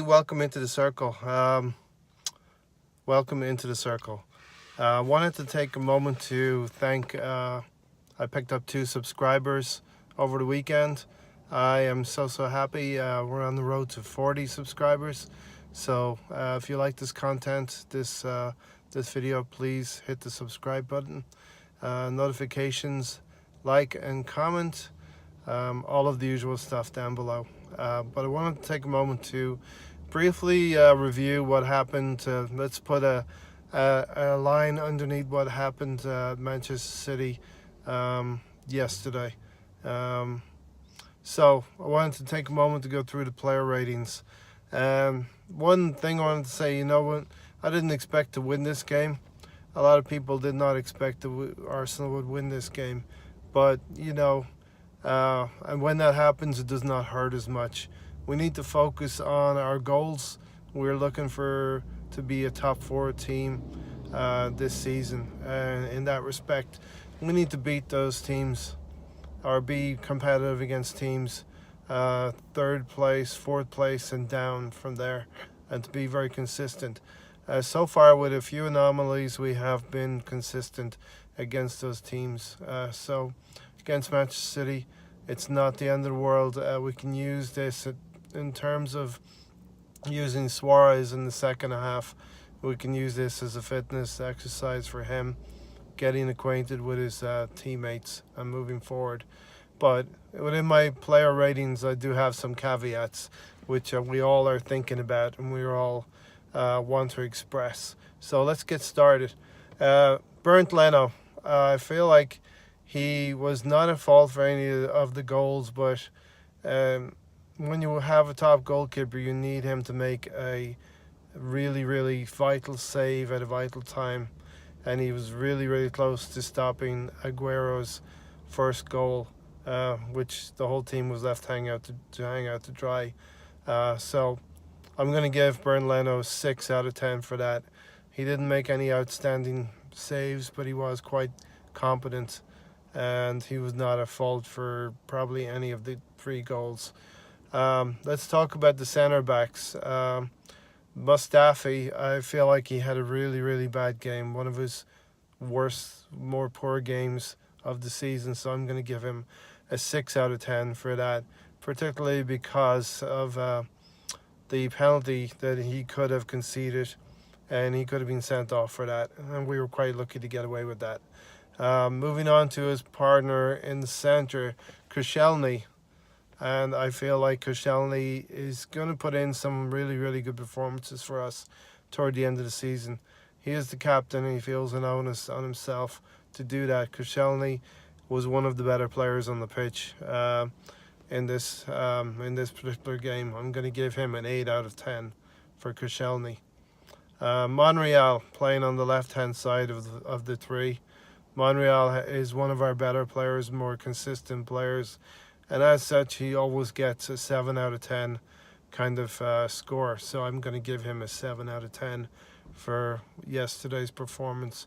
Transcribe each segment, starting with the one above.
Welcome into the circle. Welcome into the circle. Wanted to take a moment to thank. I picked up 2 subscribers over the weekend. I am so happy. We're on the road to 40 subscribers. So if you like this content, this video, please hit the subscribe button, notifications, like and comment. All of the usual stuff down below. But I wanted to take a moment to briefly review what happened. Let's put a line underneath what happened at Manchester City yesterday. So I wanted to take a moment to go through the player ratings. One thing I wanted to say, I didn't expect to win this game. A lot of people did not expect that Arsenal would win this game. But, and when that happens, it does not hurt as much. We need to focus on our goals. We're looking to be a top 4 team this season. And in that respect, we need to beat those teams or be competitive against teams 3rd place, 4th place, and down from there, and to be very consistent. So far, with a few anomalies, we have been consistent against those teams. So against Manchester City, it's not the end of the world. We can use this in terms of using Suarez in the second half. We can use this as a fitness exercise for him, getting acquainted with his teammates and moving forward. But within my player ratings, I do have some caveats, which we all are thinking about and we all want to express. So let's get started. Bernd Leno, I feel like he was not at fault for any of the goals, but when you have a top goalkeeper, you need him to make a really vital save at a vital time. And he was really close to stopping Aguero's first goal, which the whole team was left hang out to dry. So I'm going to give Bernd Leno 6 out of 10 for that. He didn't make any outstanding saves, but he was quite competent, and he was not at fault for probably any of the 3 goals. Let's talk about the centre backs. Mustafi, I feel like he had a really bad game, one of his worst, more poor games of the season, so I'm going to give him a 6 out of 10 for that, particularly because of the penalty that he could have conceded, and he could have been sent off for that, and we were quite lucky to get away with that. Moving on to his partner in the centre, Koscielny. And I feel like Koscielny is going to put in some really good performances for us toward the end of the season. He is the captain and he feels an onus on himself to do that. Koscielny was one of the better players on the pitch in this particular game. I'm going to give him an 8 out of 10 for Koscielny. Monreal playing on the left-hand side of the 3. Monreal is one of our better players, more consistent players. And as such, he always gets a 7 out of 10 kind of score. So I'm going to give him a 7 out of 10 for yesterday's performance.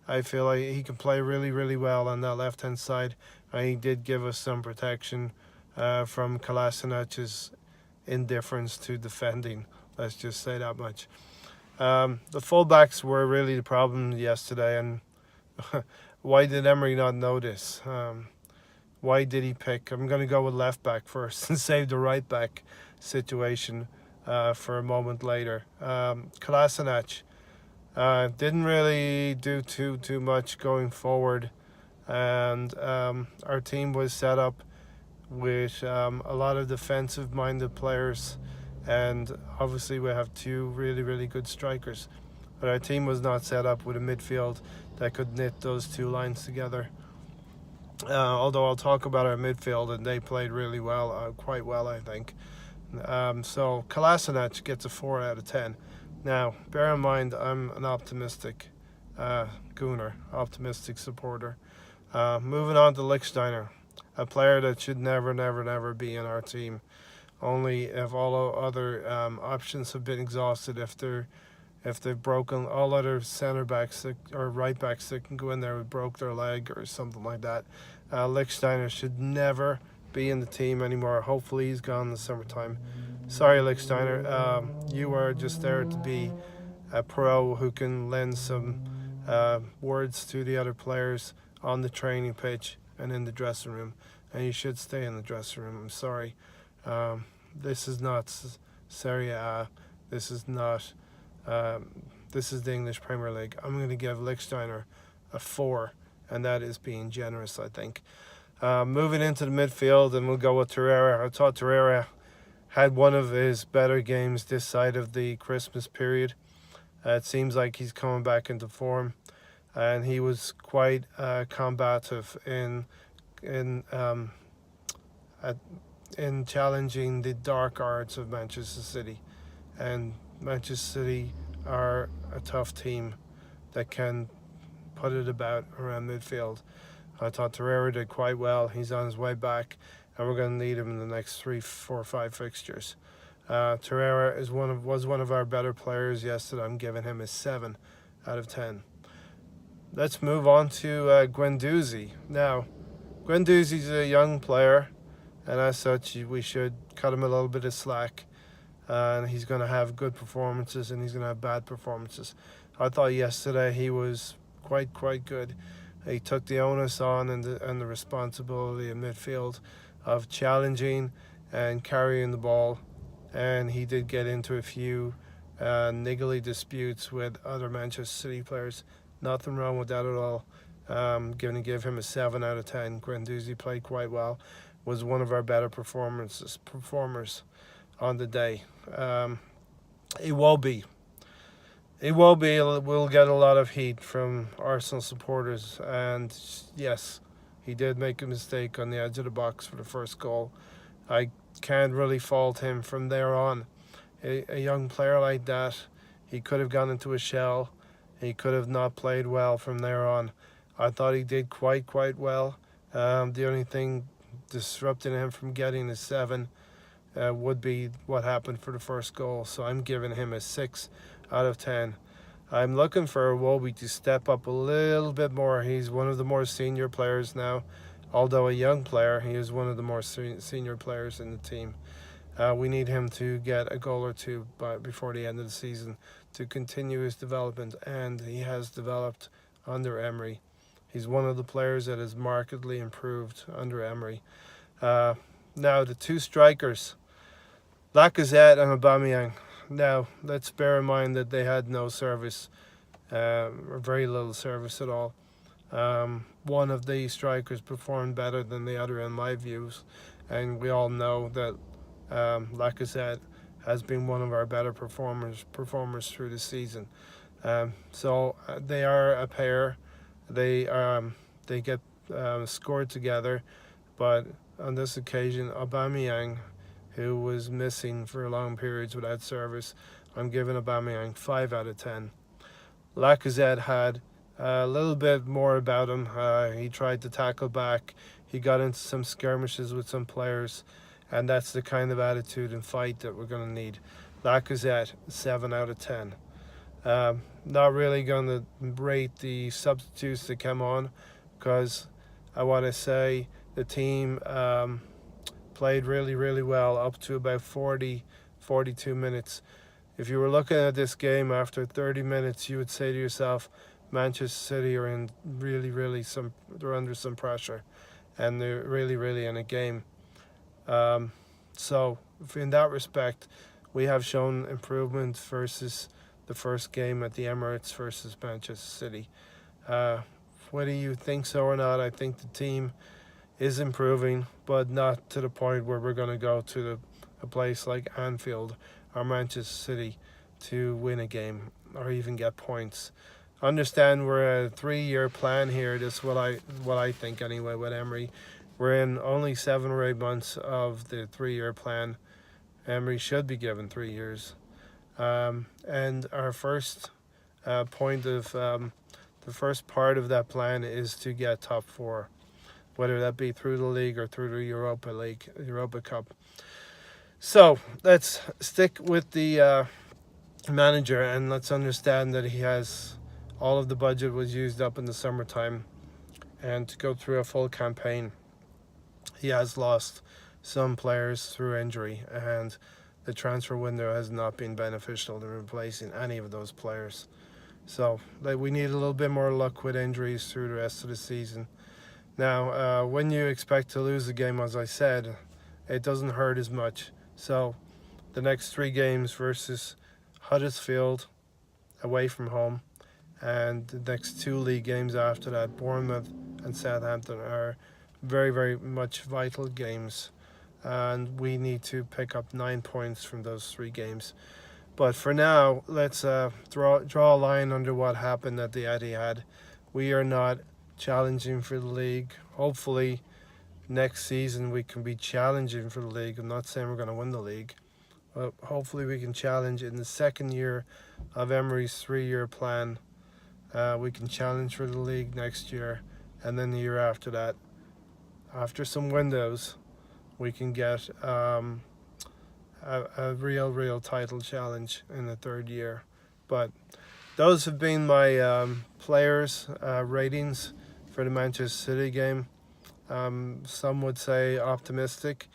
I feel like he can play really well on that left-hand side. And he did give us some protection from Kolasinac's indifference to defending. Let's just say that much. The fullbacks were really the problem yesterday. And why did Emery not know this? Why did he pick? I'm going to go with left back first and save the right back situation for a moment later. Kolasinac didn't really do too much going forward, and our team was set up with a lot of defensive-minded players, and obviously we have 2 really good strikers. But our team was not set up with a midfield that could knit those 2 lines together. Although I'll talk about our midfield, and they played really well, quite well, I think. So Kolasinac gets a 4 out of 10. Now, bear in mind, I'm an optimistic gooner, optimistic supporter. Moving on to Lichtsteiner, a player that should never be in our team. Only if all other options have been exhausted, if they've broken, all other centre backs or right backs that can go in there broke their leg or something like that. Lichtsteiner should never be in the team anymore. Hopefully he's gone in the summertime. Sorry, Lichtsteiner. You are just there to be a pro who can lend some words to the other players on the training pitch and in the dressing room, and you should stay in the dressing room. I'm sorry. This is not Serie A. This is not. This is the English Premier League. I'm going to give Lichtsteiner a 4, and that is being generous, I think. Moving into the midfield, and we'll go with Torreira. I thought Torreira had one of his better games this side of the Christmas period. It seems like he's coming back into form, and he was quite combative in challenging the dark arts of Manchester City. And Manchester City are a tough team that can put it about around midfield. I thought Torreira did quite well. He's on his way back, and we're going to need him in the next 3, 4, 5 fixtures. Torreira was one of our better players yesterday. I'm giving him a 7 out of 10. Let's move on to Guendouzi. Now, Guendouzi's a young player, and as such, we should cut him a little bit of slack. And he's going to have good performances, and he's going to have bad performances. I thought yesterday he was quite good. He took the onus on and the responsibility in midfield of challenging and carrying the ball, and he did get into a few niggly disputes with other Manchester City players. Nothing wrong with that at all. I'm going to give him a 7 out of 10. Guendouzi played quite well. Was one of our better performers on the day. We'll get a lot of heat from Arsenal supporters, and yes, he did make a mistake on the edge of the box for the first goal. I can't really fault him from there on. A young player like that, he could have gone into a shell. He could have not played well from there on. I thought he did quite well. The only thing disrupting him from getting a 7 would be what happened for the first goal. So I'm giving him a 6 out of 10. I'm looking for Iwobi to step up a little bit more. He's one of the more senior players now. Although a young player, he is one of the more senior players in the team. We need him to get a goal or two before the end of the season to continue his development, and he has developed under Emery. He's one of the players that has markedly improved under Emery. Now the two strikers, Lacazette and Aubameyang. Now let's bear in mind that they had no service, or very little service at all. One of the strikers performed better than the other in my views, and we all know that Lacazette has been one of our better performers through the season. So they are a pair. They get scored together, but on this occasion, Aubameyang, who was missing for long periods without service, I'm giving Aubameyang 5 out of 10. Lacazette had a little bit more about him. He tried to tackle back. He got into some skirmishes with some players, and that's the kind of attitude and fight that we're going to need. Lacazette, 7 out of 10. Not really going to rate the substitutes that came on, because I want to say the team played really well up to about 42 minutes. If you were looking at this game after 30 minutes, you would say to yourself, Manchester City are in they're under some pressure, and they're really in a game. So in that respect, we have shown improvement versus the first game at the Emirates versus Manchester City. Whether you think so or not, I think the team is improving, but not to the point where we're going to go to a place like Anfield or Manchester City to win a game or even get points. Understand we're a 3-year plan here. This is what I think anyway with Emery. We're in only 7 or 8 months of the 3-year plan. Emery should be given 3 years. And our first point of the first part of that plan is to get top 4, whether that be through the league or through the Europa Cup. So let's stick with the manager, and let's understand that he has all of the budget was used up in the summertime, and to go through a full campaign he has lost some players through injury, and the transfer window has not been beneficial in replacing any of those players. So we need a little bit more luck with injuries through the rest of the season. Now, when you expect to lose a game, as I said, it doesn't hurt as much. So the next 3 games versus Huddersfield away from home, and the next 2 league games after that, Bournemouth and Southampton, are very, very much vital games. And we need to pick up 9 points from those 3 games. But for now, let's draw a line under what happened at the Etihad. We are not challenging for the league. Hopefully, next season we can be challenging for the league. I'm not saying we're going to win the league, but hopefully we can challenge in the second year of Emery's 3-year plan. We can challenge for the league next year, and then the year after that, after some windows, we can get a real title challenge in the 3rd year. But those have been my players' ratings for the Manchester City game. Some would say optimistic.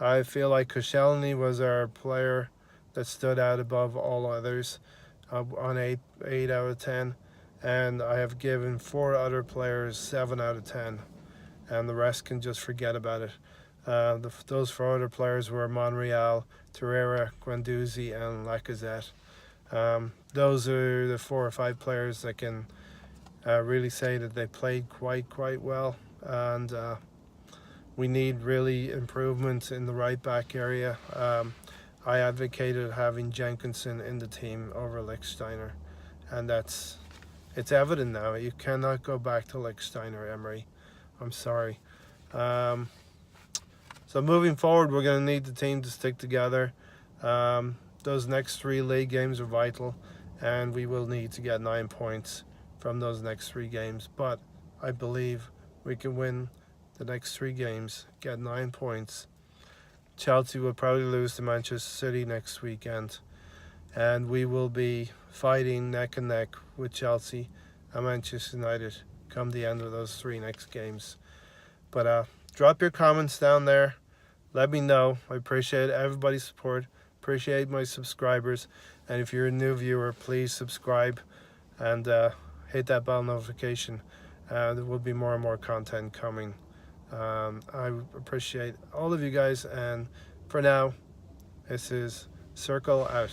I feel like Koscielny was our player that stood out above all others on 8 out of 10. And I have given 4 other players 7 out of 10. And the rest can just forget about it. Those 4 other players were Monreal, Torreira, Guendouzi, and Lacazette. Those are the 4 or 5 players that can really say that they played quite well, and we need really improvement in the right back area. I advocated having Jenkinson in the team over Lichtsteiner, and it's evident now. You cannot go back to Lichtsteiner, Emery. I'm sorry. So moving forward, we're going to need the team to stick together. Those next 3 league games are vital, and we will need to get 9 points from those next 3 games. But I believe we can win the next 3 games, get 9 points. Chelsea will probably lose to Manchester City next weekend, and we will be fighting neck and neck with Chelsea and Manchester United come the end of those 3 next games. But drop your comments down there. Let me know. I appreciate everybody's support. Appreciate my subscribers. And if you're a new viewer, please subscribe and hit that bell notification. There will be more and more content coming. I appreciate all of you guys. And for now, this is Circle out.